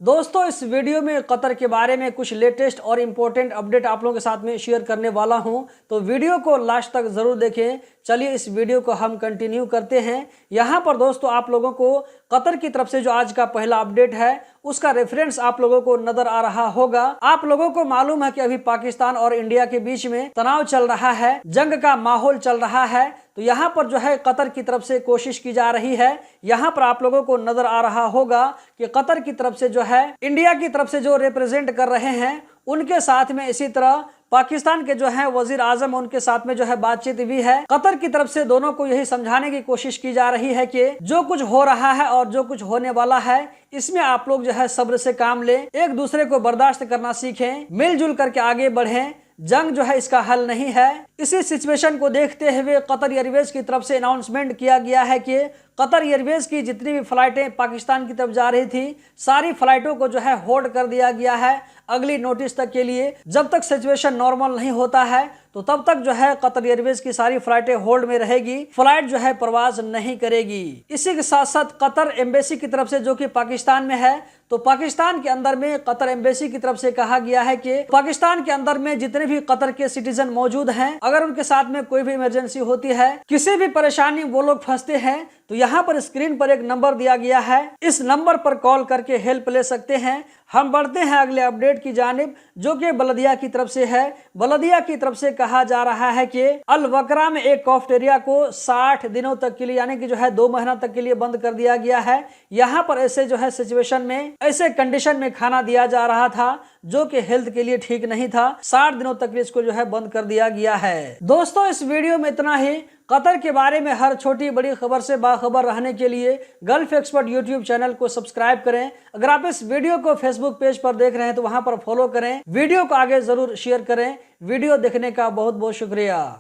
दोस्तों इस वीडियो में कतर के बारे में कुछ लेटेस्ट और इम्पोर्टेंट अपडेट आप लोगों के साथ में शेयर करने वाला हूं, तो वीडियो को लास्ट तक जरूर देखें। चलिए इस वीडियो को हम कंटिन्यू करते हैं। यहां पर दोस्तों आप लोगों को कतर की तरफ से जो आज का पहला अपडेट है उसका रेफरेंस आप लोगों को नजर आ रहा होगा। आप लोगों को मालूम है कि अभी पाकिस्तान और इंडिया के बीच में तनाव चल रहा है, जंग का माहौल चल रहा है। तो यहाँ पर जो है कतर की तरफ से कोशिश की जा रही है। यहाँ पर आप लोगों को नजर आ रहा होगा कि कतर की तरफ से जो है इंडिया की तरफ से जो रिप्रेजेंट कर रहे हैं उनके साथ में इसी तरह पाकिस्तान के जो है वजीर आजम उनके साथ में जो है बातचीत भी है। कतर की तरफ से दोनों को यही समझाने की कोशिश की जा रही है कि जो कुछ हो रहा है और जो कुछ होने वाला है इसमें आप लोग जो है सब्र से काम लें, एक दूसरे को बर्दाश्त करना सीखें, मिलजुल करके आगे बढ़ें। जंग जो है इसका हल नहीं है। इसी सिचुएशन को देखते हुए कतर एयरवेज की तरफ से अनाउंसमेंट किया गया है कि कतर एयरवेज की जितनी भी फ्लाइटें पाकिस्तान की तरफ जा रही थी सारी फ्लाइटों को जो है होल्ड कर दिया गया है अगली नोटिस तक के लिए। जब तक सिचुएशन नॉर्मल नहीं होता है तो तब तक जो है कतर एयरवेज की सारी फ्लाइटें होल्ड में रहेगी, फ्लाइट जो है प्रवास नहीं करेगी। इसी के साथ साथ कतर एम्बेसी की तरफ से जो कि पाकिस्तान में है, तो पाकिस्तान के अंदर में कतर एम्बेसी की तरफ से कहा गया है कि पाकिस्तान के अंदर में जितने भी कतर के सिटीजन मौजूद हैं, अगर उनके साथ में कोई भी इमरजेंसी होती है, किसी भी परेशानी वो लोग फंसते हैं, तो यहाँ पर स्क्रीन पर एक नंबर दिया गया है, इस नंबर पर कॉल करके हेल्प ले सकते हैं। हम बढ़ते हैं अगले अपडेट की जानिब जो कि बलदिया की तरफ से है। बलदिया की तरफ से कहा जा रहा है कि अल वकरा में एक कॉफ्टेरिया को 60 दिनों तक के लिए यानी कि जो है 2 महीना तक के लिए बंद कर दिया गया है। यहाँ पर ऐसे जो है सिचुएशन में ऐसे कंडीशन में खाना दिया जा रहा था जो कि हेल्थ के लिए ठीक नहीं था। 60 दिनों तक इसको जो है बंद कर दिया गया है। दोस्तों इस वीडियो में इतना ही। कतर के बारे में हर छोटी बड़ी खबर से बाखबर रहने के लिए गल्फ एक्सपर्ट यूट्यूब चैनल को सब्सक्राइब करें। अगर आप इस वीडियो को फेसबुक पेज पर देख रहे हैं तो वहां पर फॉलो करें। वीडियो को आगे जरूर शेयर करें। वीडियो देखने का बहुत बहुत शुक्रिया।